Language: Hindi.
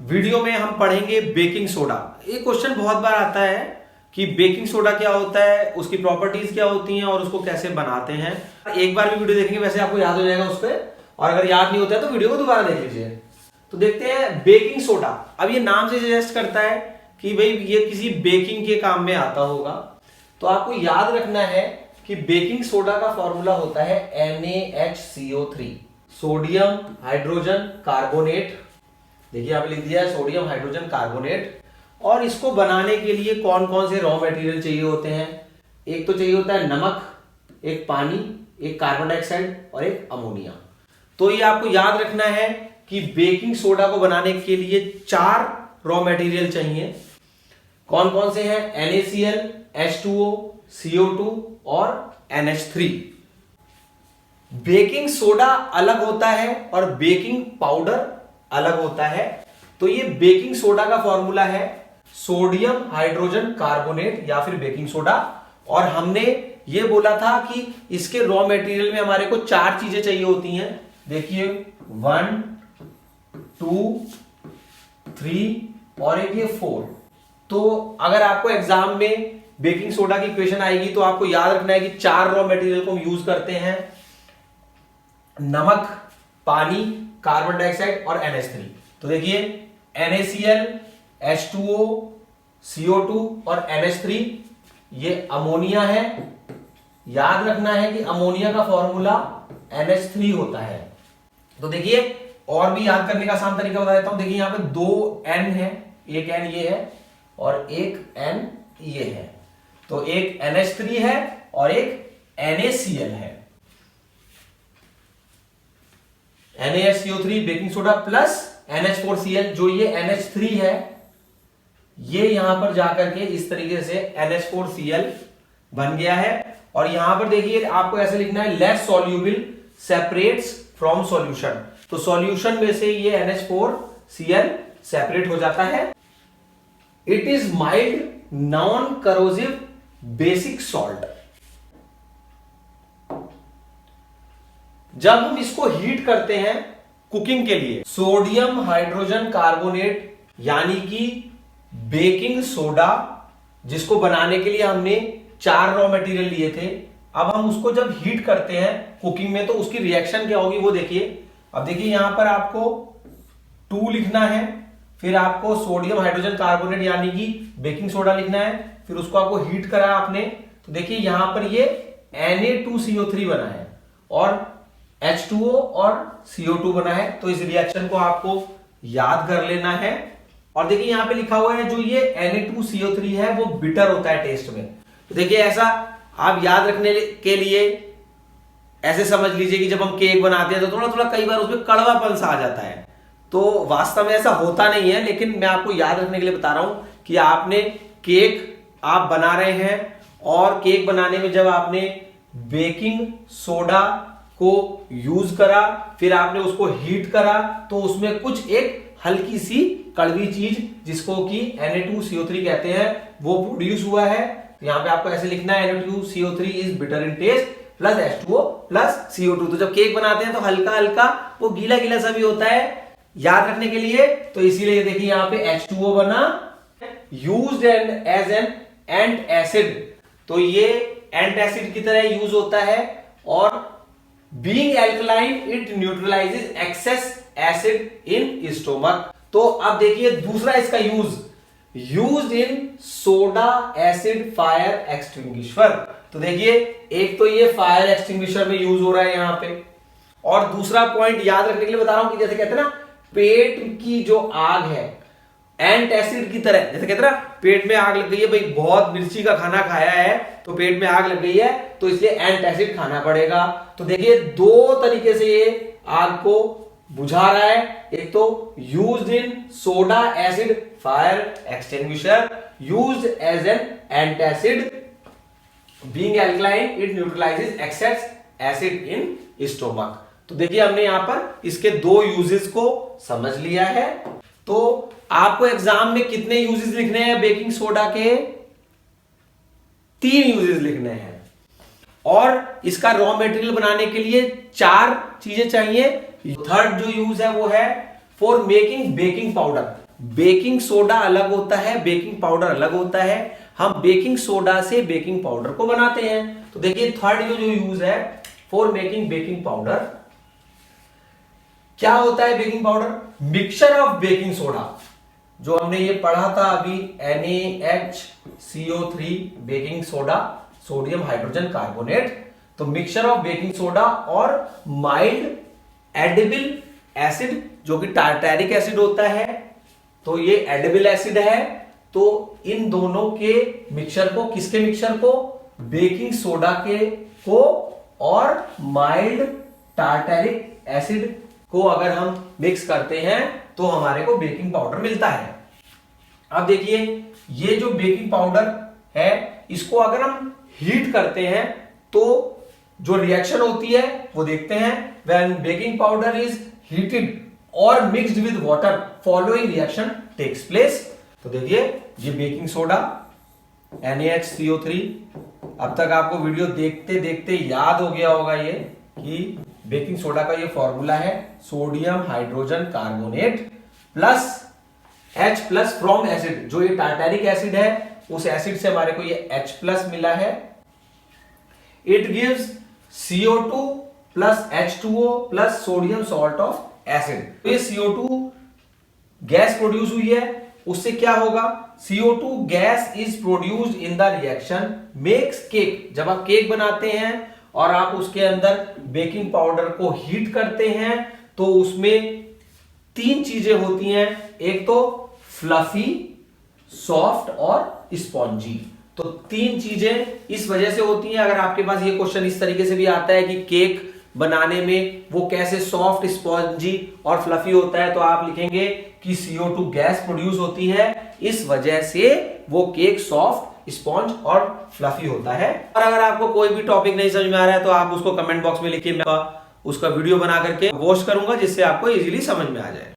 वीडियो में हम पढ़ेंगे बेकिंग सोडा। ये क्वेश्चन बहुत बार आता है कि बेकिंग सोडा क्या होता है, उसकी प्रॉपर्टीज क्या होती हैं और उसको कैसे बनाते हैं। एक बार भी वीडियो देखेंगे वैसे आपको याद हो जाएगा उस पर, और अगर याद नहीं होता है तो वीडियो को दोबारा देख लीजिए। तो देखते हैं बेकिंग सोडा। अब ये नाम से सजेस्ट करता है कि भाई ये किसी बेकिंग के काम में आता होगा। तो आपको याद रखना है कि बेकिंग सोडा का फॉर्मूला होता है NaHCO3, सोडियम हाइड्रोजन कार्बोनेट। देखिए यहाँ पे लिख दिया है सोडियम हाइड्रोजन कार्बोनेट। और इसको बनाने के लिए कौन कौन से रॉ मटेरियल चाहिए होते हैं? एक तो चाहिए होता है नमक, एक पानी, एक कार्बन डाइऑक्साइड और एक अमोनिया। तो ये आपको याद रखना है कि बेकिंग सोडा को बनाने के लिए 4 रॉ मटेरियल चाहिए। कौन कौन से हैं? NaCl, H2O, CO2 और NH3। बेकिंग सोडा अलग होता है और बेकिंग पाउडर अलग होता है। तो ये बेकिंग सोडा का फॉर्मूला है सोडियम हाइड्रोजन कार्बोनेट या फिर बेकिंग सोडा। और हमने ये बोला था कि इसके रॉ मटेरियल में हमारे को 4 चीजें चाहिए होती हैं। देखिए 1, 2, 3 और एक ये 4। तो अगर आपको एग्जाम में बेकिंग सोडा की इक्वेशन आएगी तो आपको याद रखना है कि 4 रॉ मटेरियल को हम यूज करते हैं, नमक, पानी, कार्बन डाइऑक्साइड और NH3। तो देखिए NaCl, H2O, CO2 और NH3 ये अमोनिया है। याद रखना है कि अमोनिया का फॉर्मूला NH3 होता है। तो देखिए और भी याद करने का आसान तरीका बता देता हूं। देखिए यहां पे 2 N है, एक N ये है और एक N ये है। तो एक NH3 है और एक NaCl है। NaHCO3 baking soda plus NH4Cl, जो ये NH3 है ये यहां पर जाकर के इस तरीके से NH4Cl बन गया है। और यहां पर देखिए आपको ऐसे लिखना है less soluble separates from solution. तो सॉल्यूशन में से ये NH4Cl सेपरेट हो जाता है। It is mild non corrosive basic salt. जब हम इसको हीट करते हैं कुकिंग के लिए, सोडियम हाइड्रोजन कार्बोनेट यानी कि बेकिंग सोडा, जिसको बनाने के लिए हमने 4 रॉ मटेरियल लिए थे, अब हम उसको जब हीट करते हैं कुकिंग में तो उसकी रिएक्शन क्या होगी वो देखिए। अब देखिए यहां पर आपको 2 लिखना है, फिर आपको सोडियम हाइड्रोजन कार्बोनेट यानी कि बेकिंग सोडा लिखना है, फिर उसको आपको हीट करा आपने। तो देखिए यहां पर ये Na2CO3 बना है और H2O और CO2 बना है। तो इस रिएक्शन को आपको याद कर लेना है। और देखिए यहां पे लिखा हुआ है जो ये Na2CO3 है वो बिटर होता है टेस्ट में। तो देखिए ऐसा आप याद रखने के लिए ऐसे समझ लीजिए कि जब हम केक बनाते हैं तो थोड़ा थोड़ा कई बार उसमें कड़वापन सा आ जाता है। तो वास्तव में ऐसा होता नहीं है, लेकिन मैं आपको याद रखने के लिए बता रहा हूं कि आपने केक आप बना रहे हैं और केक बनाने में जब आपने बेकिंग सोडा को यूज करा, फिर आपने उसको हीट करा, तो उसमें कुछ एक हल्की सी कड़वी चीज जिसको कि Na2CO3 कहते हैं वो प्रोड्यूस हुआ है। तो यहां पे आपको ऐसे लिखना है Na2CO3 is bitter in taste plus H2O plus CO2। तो जब केक बनाते हैं तो हल्का हल्का वो गीला गीला सा भी होता है, याद रखने के लिए। तो इसीलिए देखिए यहां पे H2O बना, यूज्ड एज एन एंटासिड। तो ये एंटासिड की तरह यूज होता है। और being alkaline it neutralizes excess acid in stomach. तो अब देखिए दूसरा इसका used in soda acid fire extinguisher. तो देखिए एक तो ये फायर एक्सटिंग्विशर में यूज हो रहा है यहां पे, और दूसरा पॉइंट याद रखने के लिए बता रहा हूं कि जैसे कहते हैं ना पेट की जो आग है एंटासिड की तरह, जैसे कहते हैं ना पेट में आग लग गई है, भाई बहुत मिर्ची का खाना खाया है तो पेट में आग लग गई है तो इसलिए एंटासिड खाना पड़ेगा। तो देखिए 2 तरीके से ये आग को बुझा रहा है। एक तो used in soda acid fire extinguisher, used as an antacid, being alkaline it neutralizes excess acid in stomach. तो देखिए हमने यहां पर इसके 2 यूजेस को समझ लिया है। तो आपको एग्जाम में कितने यूजेस लिखने हैं बेकिंग सोडा के? 3 यूजेस लिखने हैं। और इसका रॉ मटेरियल बनाने के लिए 4 चीजें चाहिए। थर्ड जो यूज है वो है for making baking powder. Baking soda अलग होता है, बेकिंग पाउडर अलग होता है। हम बेकिंग सोडा से बेकिंग पाउडर को बनाते हैं। तो देखिए थर्ड जो यूज है फॉर मेकिंग बेकिंग पाउडर, क्या होता है baking powder? Mixture of baking soda, जो हमने ये पढ़ा था अभी, NaHCO3 baking soda, sodium hydrogen carbonate. तो मिक्सचर ऑफ बेकिंग सोडा और माइल्ड एडिबल एसिड जो कि टार्टैरिक एसिड होता है, तो ये एडिबल एसिड है। तो इन दोनों के मिक्सचर को, किसके मिक्सचर को? बेकिंग सोडा के को और माइल्ड टार्टैरिक एसिड को अगर हम मिक्स करते हैं तो हमारे को बेकिंग पाउडर मिलता है। अब देखिए ये जो बेकिंग पाउडर है इसको अगर हम हीट करते हैं तो जो रिएक्शन होती है वो देखते हैं। When baking powder is heated और mixed with water following reaction takes place. तो देखिए ये बेकिंग सोडा NaHCO3, अब तक आपको वीडियो देखते देखते याद हो गया होगा ये कि बेकिंग सोडा का ये फॉर्मूला है sodium hydrogen carbonate plus H plus from acid, जो ये टार्टैरिक एसिड है उस एसिड से हमारे को ये H प्लस मिला है। It gives CO2 plus H2O plus sodium salt of acid. ये CO2 गैस प्रोड्यूस हुई है, उससे क्या होगा? CO2 gas is produced in the reaction makes cake. जब आप केक बनाते हैं और आप उसके अंदर बेकिंग पाउडर को हीट करते हैं तो उसमें तीन चीजें होती हैं, एक तो फ्लफी, सॉफ्ट और स्पॉन्जी। तो तीन चीजें इस वजह से होती हैं। अगर आपके पास ये क्वेश्चन इस तरीके से भी आता है कि केक बनाने में वो कैसे सॉफ्ट, स्पॉन्जी और फ्लफी होता है, तो आप लिखेंगे कि CO2 गैस प्रोड्यूस होती है, इस वजह से वो केक सॉफ्ट, स्पॉन्ज और फ्लफी होता है। और अगर आपको कोई भी टॉपिक नहीं समझ में आ रहा है तो आप उसको कमेंट बॉक्स में लिखिए, मैं उसका वीडियो बना करके पोस्ट करूंगा जिससे आपको इजीली समझ में आ जाए।